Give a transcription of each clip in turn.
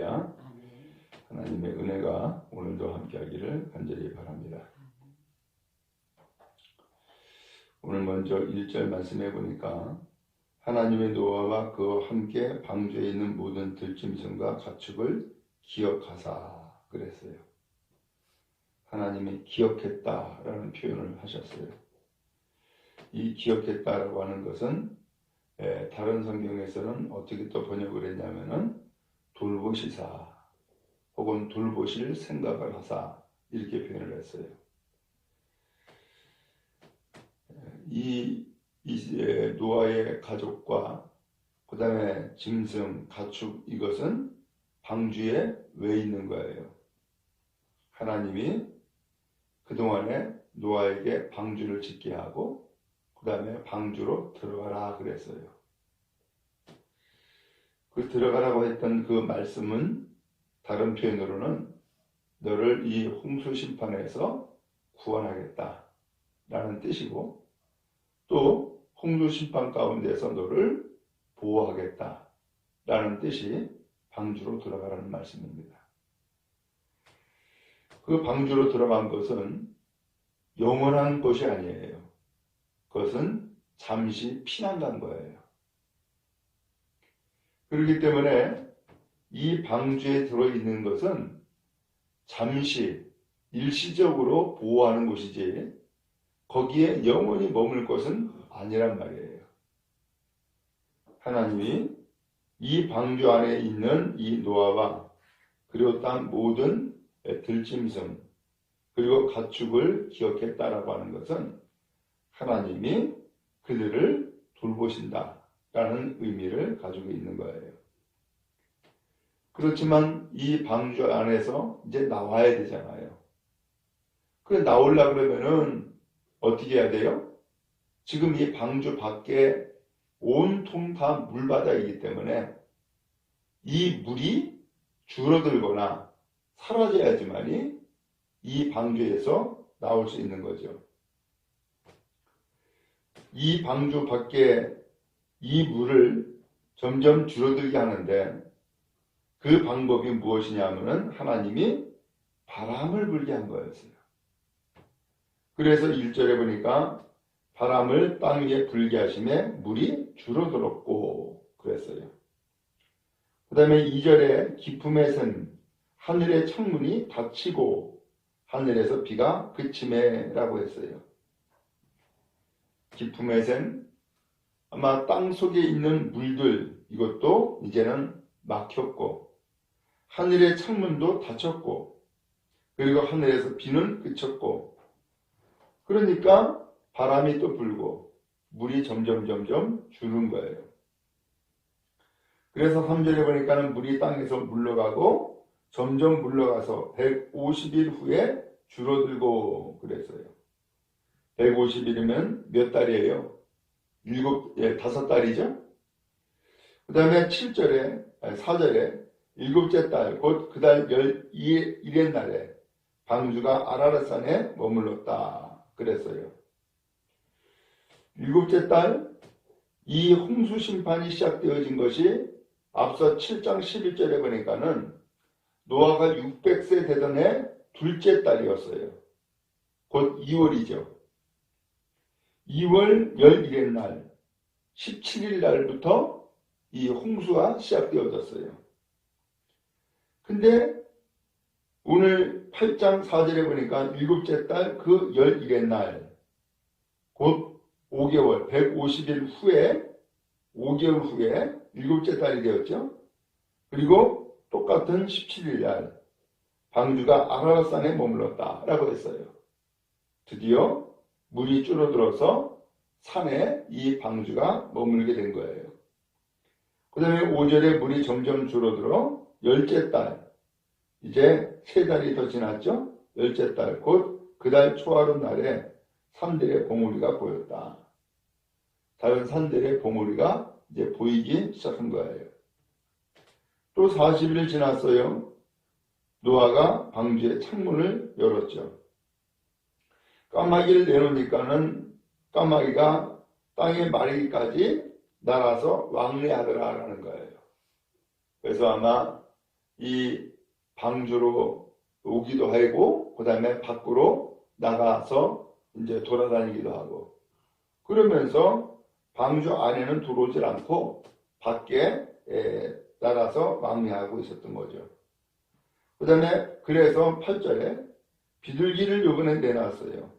할렐루야. 하나님의 은혜가 오늘도 함께하기를 간절히 바랍니다. 오늘 먼저 1절 말씀해 보니까 하나님의 노아와 그와 함께 방주에 있는 모든 들짐승과 가축을 기억하사 그랬어요. 하나님이 기억했다라는 표현을 하셨어요. 이 기억했다라고 하는 것은 다른 성경에서는 어떻게 또 번역을 했냐면은 돌보시사 혹은 돌보실 생각을 하사 이렇게 표현을 했어요. 이 노아의 가족과 그 다음에 짐승, 가축 이것은 방주에 왜 있는 거예요? 하나님이 그동안에 노아에게 방주를 짓게 하고 그 다음에 방주로 들어가라 그랬어요. 그 들어가라고 했던 그 말씀은 다른 표현으로는 너를 이 홍수 심판에서 구원하겠다 라는 뜻이고 또 홍수 심판 가운데서 너를 보호하겠다 라는 뜻이 방주로 들어가라는 말씀입니다. 그 방주로 들어간 것은 영원한 것이 아니에요. 그것은 잠시 피난 간 거예요. 그렇기 때문에 이 방주에 들어있는 것은 잠시 일시적으로 보호하는 곳이지 거기에 영원히 머물 것은 아니란 말이에요. 하나님이 이 방주 안에 있는 이 노아와 그리고 땅 모든 들짐승 그리고 가축을 기억했다라고 하는 것은 하나님이 그들을 돌보신다라는 의미를 가지고 있는 거예요. 그렇지만 이 방주 안에서 이제 나와야 되잖아요. 그래 나오려고 그러면은 어떻게 해야 돼요? 지금 이 방주 밖에 온통 다 물바다이기 때문에 이 물이 줄어들거나 사라져야지만이 이 방주에서 나올 수 있는 거죠. 이 방주 밖에 이 물을 점점 줄어들게 하는데 그 방법이 무엇이냐면은 하나님이 바람을 불게 한 거였어요. 그래서 1절에 보니까 바람을 땅 위에 불게 하심에 물이 줄어들었고 그랬어요. 그 다음에 2절에 기품에 선 하늘의 창문이 닫히고 하늘에서 비가 그침에 라고 했어요. 기품에 선 아마 땅 속에 있는 물들 이것도 이제는 막혔고 하늘의 창문도 닫혔고 그리고 하늘에서 비는 그쳤고 그러니까 바람이 또 불고 물이 점점 주는 거예요. 그래서 3절에 보니까는 물이 땅에서 물러가고 점점 물러가서 150일 후에 줄어들고 그랬어요. 150일이면 몇 달이에요? 5달이죠? 그 다음에 4절에 일곱째 달, 곧 그 달 11의 날에 방주가 아라랏산에 머물렀다 그랬어요. 일곱째 달, 이 홍수 심판이 시작되어진 것이 앞서 7장 11절에 보니까는 노아가 600세 되던 해 둘째 달이었어요. 곧 2월이죠. 2월 11일 날, 17일 날부터 이 홍수가 시작되어졌어요. 근데 오늘 8장 4절에 보니까 일곱째 달 그 11일 날, 곧 5개월, 150일 후에, 5개월 후에 일곱째 달이 되었죠. 그리고 똑같은 17일 날, 방주가 아라랏산에 머물렀다라고 했어요. 드디어 물이 줄어들어서 산에 이 방주가 머물게 된 거예요. 그 다음에 5절에 물이 점점 줄어들어 열째 달, 이제 3달이 더 지났죠? 열째 달, 곧 그 달 초하룻 날에 산들의 봉우리가 보였다. 다른 산들의 봉우리가 이제 보이기 시작한 거예요. 또 40일 지났어요. 노아가 방주의 창문을 열었죠. 까마귀를 내놓으니까는 까마귀가 땅에 마르기까지 날아서 왕래하더라라는 거예요. 그래서 아마 이 방주로 오기도 하고, 그 다음에 밖으로 나가서 이제 돌아다니기도 하고, 그러면서 방주 안에는 들어오질 않고 밖에 나가서 왕래하고 있었던 거죠. 그 다음에 그래서 8절에 비둘기를 요번에 내놨어요.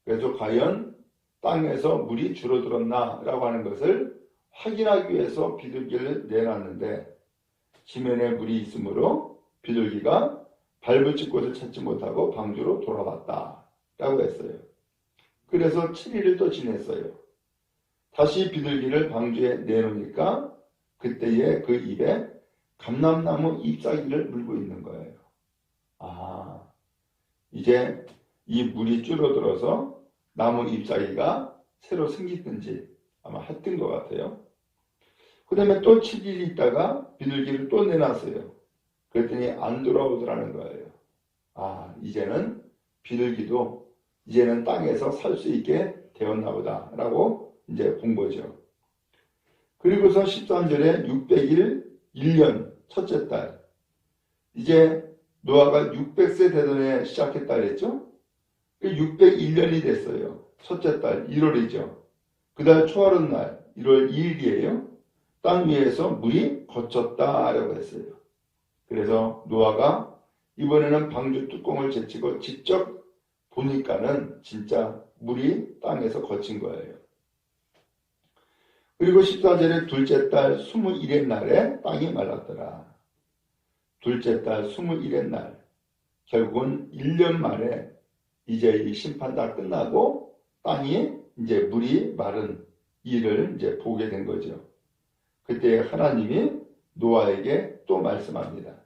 그래서 과연 땅에서 물이 줄어들었나 라고 하는 것을 확인하기 위해서 비둘기를 내놨는데, 지면에 물이 있으므로 비둘기가 발붙일 곳을 찾지 못하고 방주로 돌아왔다 라고 했어요. 그래서 7일을 또 지냈어요. 다시 비둘기를 방주에 내놓으니까 그때에 그 입에 감람나무 잎사귀를 물고 있는 거예요. 아, 이제 이 물이 줄어들어서 나무 잎사귀가 새로 생기든지 아마 했던 것 같아요. 그 다음에 또 7일 있다가 비둘기를 또 내놨어요. 그랬더니 안 돌아오더라는 거예요. 아, 이제는 비둘기도 이제는 땅에서 살 수 있게 되었나 보다 라고 이제 본 거죠. 그리고서 13절에 600일 1년 첫째 달, 이제 노아가 600세 되던 해 시작했다 그랬죠. 601년이 됐어요. 첫째 달 1월이죠. 그 달 초하룻 날 1월 2일이에요. 땅 위에서 물이 거쳤다라고 했어요. 그래서 노아가 이번에는 방주 뚜껑을 제치고 직접 보니까는 진짜 물이 땅에서 거친 거예요. 그리고 14절에 둘째 달 21의 날에 땅이 말랐더라. 둘째 달 21의 날, 결국은 1년 만에 이제 이 심판 다 끝나고 땅이 이제 물이 마른 일을 이제 보게 된 거죠. 그때 하나님이 노아에게 또 말씀합니다.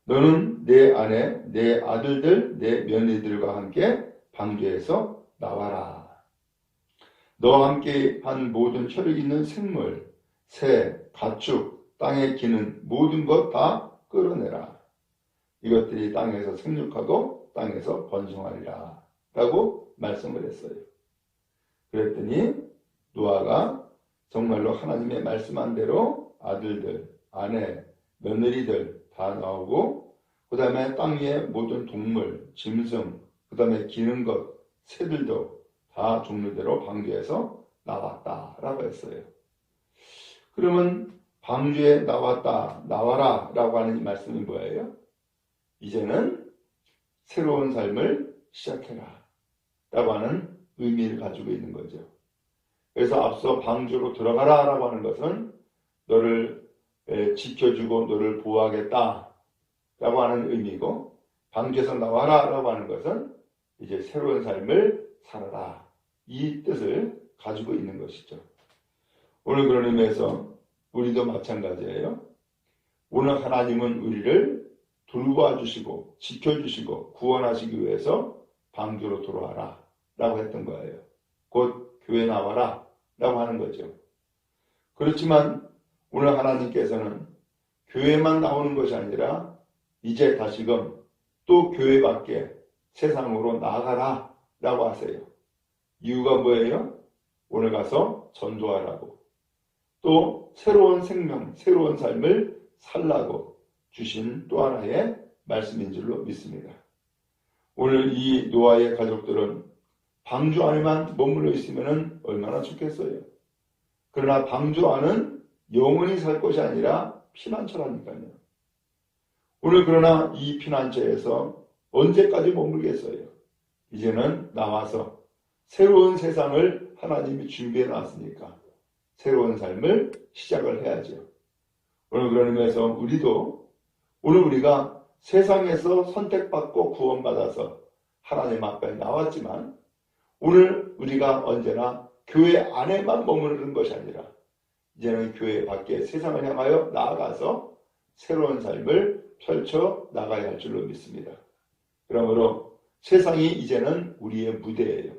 너는 내 아내, 내 아들들, 내 며느리들과 함께 방주에서 나와라. 너와 함께 한 모든 혈육 있는 생물, 새, 가축, 땅에 기는 모든 것 다 끌어내라. 이것들이 땅에서 생육하고 땅에서 번성하리라. 라고 말씀을 했어요. 그랬더니 노아가 정말로 하나님의 말씀한 대로 아들들, 아내, 며느리들 다 나오고, 그 다음에 땅 위의 모든 동물, 짐승, 그 다음에 기는 것, 새들도 다 종류대로 방주에서 나왔다라고 했어요. 그러면 방주에 나왔다, 나와라 라고 하는 이 말씀이 뭐예요? 이제는 새로운 삶을 시작해라 라고 하는 의미를 가지고 있는 거죠. 그래서 앞서 방주로 들어가라 라고 하는 것은 너를 지켜주고 너를 보호하겠다 라고 하는 의미고, 방주에서 나와라 라고 하는 것은 이제 새로운 삶을 살아라, 이 뜻을 가지고 있는 것이죠. 오늘 그런 의미에서 우리도 마찬가지예요. 오늘 하나님은 우리를 돌봐주시고 지켜주시고 구원하시기 위해서 방주로 들어와라 라고 했던 거예요. 곧 교회 나와라 라고 하는 거죠. 그렇지만 오늘 하나님께서는 교회만 나오는 것이 아니라 이제 다시금 또 교회 밖에 세상으로 나아가라 라고 하세요. 이유가 뭐예요? 오늘 가서 전도하라고, 또 새로운 생명, 새로운 삶을 살라고 주신 또 하나의 말씀인 줄로 믿습니다. 오늘 이 노아의 가족들은 방주 안에만 머물러 있으면 얼마나 좋겠어요. 그러나 방주 안은 영원히 살 것이 아니라 피난처라니까요. 오늘 그러나 이 피난처에서 언제까지 머물겠어요? 이제는 나와서 새로운 세상을 하나님이 준비해 놨으니까 새로운 삶을 시작을 해야죠. 오늘 그런 의미에서 우리도 오늘 우리가 세상에서 선택받고 구원받아서 하나님 앞에 나왔지만, 오늘 우리가 언제나 교회 안에만 머무르는 것이 아니라 이제는 교회 밖에 세상을 향하여 나아가서 새로운 삶을 펼쳐 나가야 할 줄로 믿습니다. 그러므로 세상이 이제는 우리의 무대예요.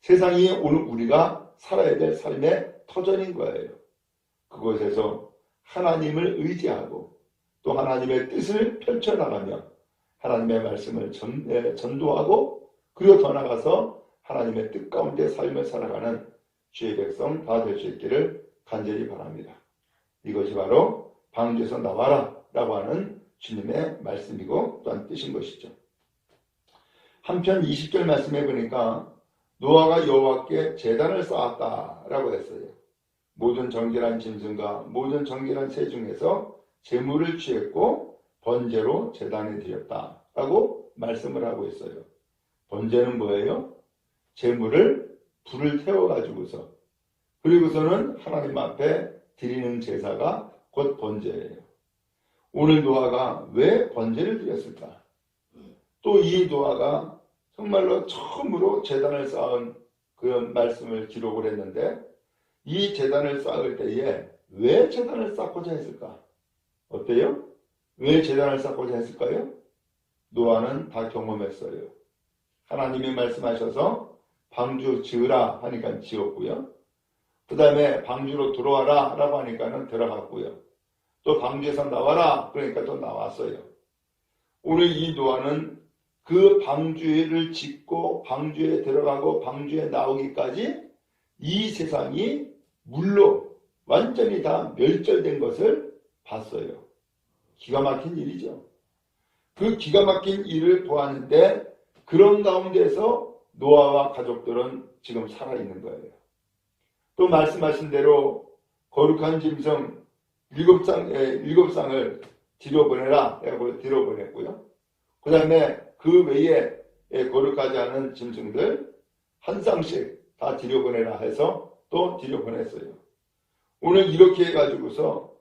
세상이 오늘 우리가 살아야 될 삶의 터전인 거예요. 그곳에서 하나님을 의지하고 또 하나님의 뜻을 펼쳐나가며 하나님의 말씀을 전도하고, 그리고 더 나아가서 하나님의 뜻 가운데 삶을 살아가는 주의 백성 다 될 수 있기를 간절히 바랍니다. 이것이 바로 방주에서 나와라 라고 하는 주님의 말씀이고 또한 뜻인 것이죠. 한편 20절 말씀해 보니까 노아가 여호와께 제단을 쌓았다라고 했어요. 모든 정결한 짐승과 모든 정결한 새 중에서 제물을 취했고 번제로 제단에 드렸다라고 말씀을 하고 있어요. 번제는 뭐예요? 제물을 불을 태워가지고서 그리고서는 하나님 앞에 드리는 제사가 곧 번제예요. 오늘 노아가 왜 번제를 드렸을까? 또 이 노아가 정말로 처음으로 제단을 쌓은 그런 말씀을 기록을 했는데 이 제단을 쌓을 때에 왜 제단을 쌓고자 했을까? 어때요? 왜 제단을 쌓고자 했을까요? 노아는 다 경험했어요. 하나님이 말씀하셔서 방주 지으라 하니까 지었고요. 그 다음에 방주로 들어와라 라고 하니까는 들어갔고요. 또 방주에서 나와라 그러니까 또 나왔어요. 오늘 이 노아는 그 방주를 짓고 방주에 들어가고 방주에 나오기까지 이 세상이 물로 완전히 다 멸절된 것을 봤어요. 기가 막힌 일이죠. 그 기가 막힌 일을 보았는데 그런 가운데서 노아와 가족들은 지금 살아있는 거예요. 또 말씀하신 대로 거룩한 짐승 7쌍을 들여보내라 라고 들여보냈고요. 그 다음에 그 외에 거룩하지 않은 짐승들 한 쌍씩 다 들여보내라 해서 또 들여보냈어요. 오늘 이렇게 해가지고서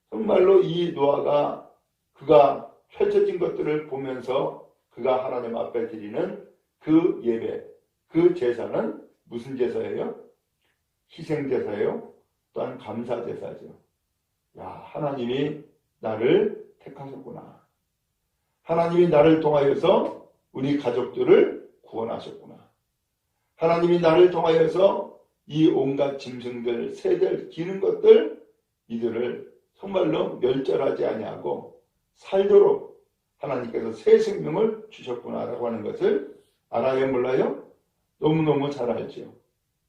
정말로 이 노아가 그가 펼쳐진 것들을 보면서 그가 하나님 앞에 드리는 그 예배, 그 제사는 무슨 제사예요? 희생제사예요. 또한 감사제사죠. 야, 하나님이 나를 택하셨구나. 하나님이 나를 통하여서 우리 가족들을 구원하셨구나. 하나님이 나를 통하여서 이 온갖 짐승들, 새들, 기는 것들 이들을 정말로 멸절하지 아니하고 살도록 하나님께서 새 생명을 주셨구나라고 하는 것을 알아요, 몰라요? 너무너무 잘 알죠.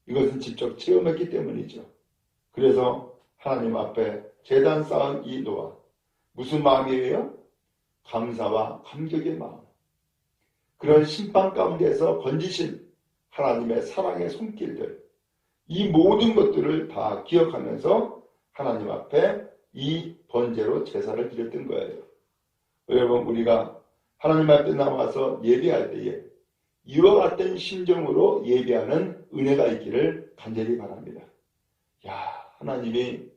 이것은 직접 체험했기 때문이죠. 그래서 하나님 앞에 제단 쌓은 이 노아 무슨 마음이에요? 감사와 감격의 마음. 그런 심판 가운데서 건지신 하나님의 사랑의 손길들 이 모든 것들을 다 기억하면서 하나님 앞에 이 번제로 제사를 드렸던 거예요. 여러분 우리가 하나님 앞에 나와서 예배할 때에 이와 같은 심정으로 예배하는 은혜가 있기를 간절히 바랍니다. 야, 하나님이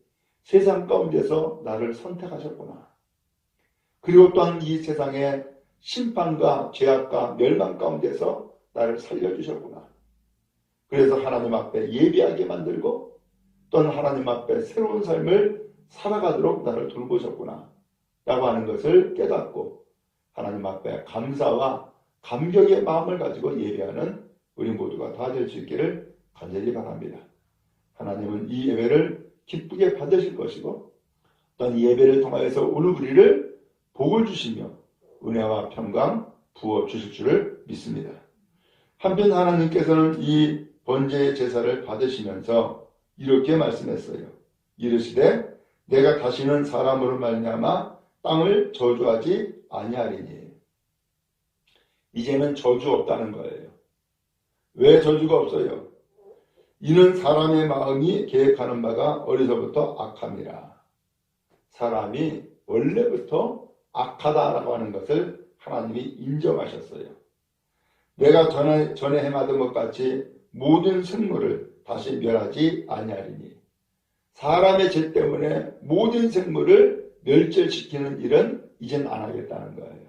세상 가운데서 나를 선택하셨구나. 그리고 또한 이 세상의 심판과 죄악과 멸망 가운데서 나를 살려주셨구나. 그래서 하나님 앞에 예배하게 만들고 또한 하나님 앞에 새로운 삶을 살아가도록 나를 돌보셨구나 라고 하는 것을 깨닫고 하나님 앞에 감사와 감격의 마음을 가지고 예배하는 우리 모두가 다 될 수 있기를 간절히 바랍니다. 하나님은 이 예배를 기쁘게 받으실 것이고 또한 예배를 통하여서 오늘 우리를 복을 주시며 은혜와 평강 부어주실 줄을 믿습니다. 한편 하나님께서는 이 번제의 제사를 받으시면서 이렇게 말씀했어요. 이르시되 내가 다시는 사람으로 말미암아 땅을 저주하지 아니하리니. 이제는 저주 없다는 거예요. 왜 저주가 없어요? 이는 사람의 마음이 계획하는 바가 어려서부터 악함이라. 사람이 원래부터 악하다라고 하는 것을 하나님이 인정하셨어요. 내가 전에 행하던 것 같이 모든 생물을 다시 멸하지 아니하리니. 사람의 죄 때문에 모든 생물을 멸절시키는 일은 이젠 안 하겠다는 거예요.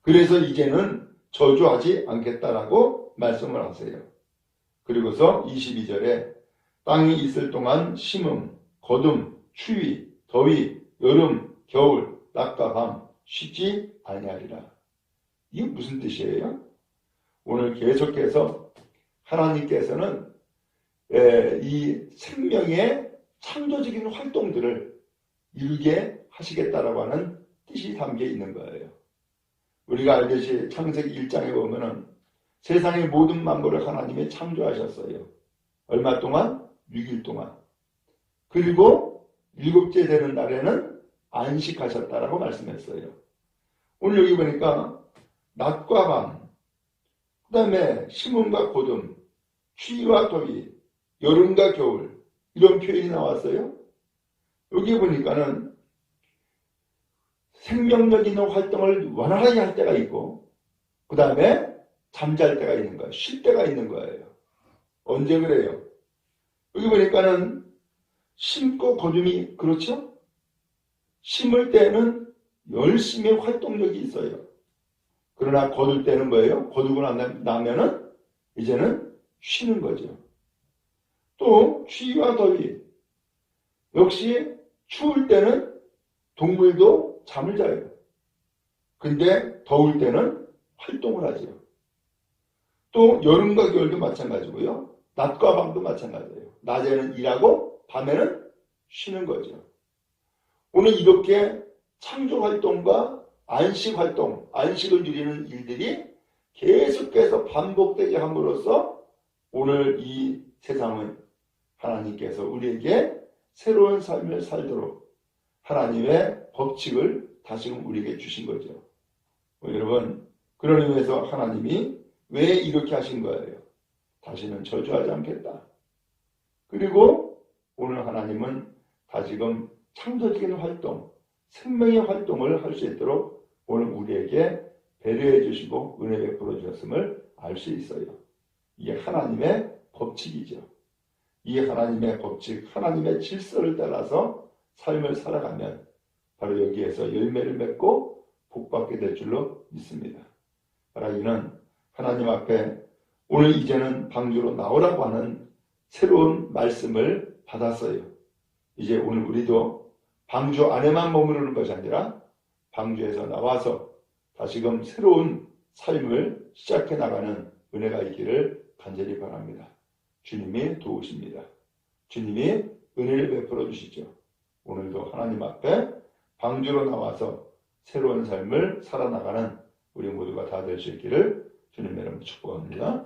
그래서 이제는 저주하지 않겠다라고 말씀을 하세요. 그리고서 22절에 땅이 있을 동안 심음, 거둠, 추위, 더위, 여름, 겨울, 낮과 밤 쉬지 아니하리라. 이게 무슨 뜻이에요? 오늘 계속해서 하나님께서는 이 생명의 창조적인 활동들을 이루게 하시겠다라고 하는 뜻이 담겨 있는 거예요. 우리가 알듯이 창세기 1장에 보면은 세상의 모든 만물을 하나님이 창조하셨어요. 얼마 동안? 6일 동안. 그리고 7째 되는 날에는 안식하셨다라고 말씀했어요. 오늘 여기 보니까 낮과 밤, 그 다음에 심음과 고둠, 추위와 더위, 여름과 겨울 이런 표현이 나왔어요. 여기 보니까는 생명력 있는 활동을 원활하게 할 때가 있고 그 다음에 잠잘 때가 있는 거예요. 쉴 때가 있는 거예요. 언제 그래요? 여기 보니까는 심고 거둠이 그렇죠? 심을 때는 열심히 활동력이 있어요. 그러나 거둘 때는 뭐예요? 거두고 나면은 이제는 쉬는 거죠. 또 추위와 더위 역시 추울 때는 동물도 잠을 자요. 근데 더울 때는 활동을 하죠. 또 여름과 겨울도 마찬가지고요. 낮과 밤도 마찬가지예요. 낮에는 일하고 밤에는 쉬는 거죠. 오늘 이렇게 창조활동과 안식활동, 안식을 누리는 일들이 계속해서 반복되게 함으로써 오늘 이 세상은 하나님께서 우리에게 새로운 삶을 살도록 하나님의 법칙을 다시금 우리에게 주신 거죠. 여러분, 그런 의미에서 하나님이 왜 이렇게 하신 거예요? 다시는 저주하지 않겠다. 그리고 오늘 하나님은 다시금 창조적인 활동, 생명의 활동을 할 수 있도록 오늘 우리에게 배려해 주시고 은혜 베풀어 주셨음을 알 수 있어요. 이게 하나님의 법칙이죠. 이 하나님의 법칙, 하나님의 질서를 따라서 삶을 살아가면 바로 여기에서 열매를 맺고 복받게 될 줄로 믿습니다. 바라기는 하나님 앞에 오늘 이제는 방주로 나오라고 하는 새로운 말씀을 받았어요. 이제 오늘 우리도 방주 안에만 머무르는 것이 아니라 방주에서 나와서 다시금 새로운 삶을 시작해 나가는 은혜가 있기를 간절히 바랍니다. 주님이 도우십니다. 주님이 은혜를 베풀어 주시죠. 오늘도 하나님 앞에 방주로 나와서 새로운 삶을 살아나가는 우리 모두가 다 될 수 있기를 주님의 이름으로 축복합니다.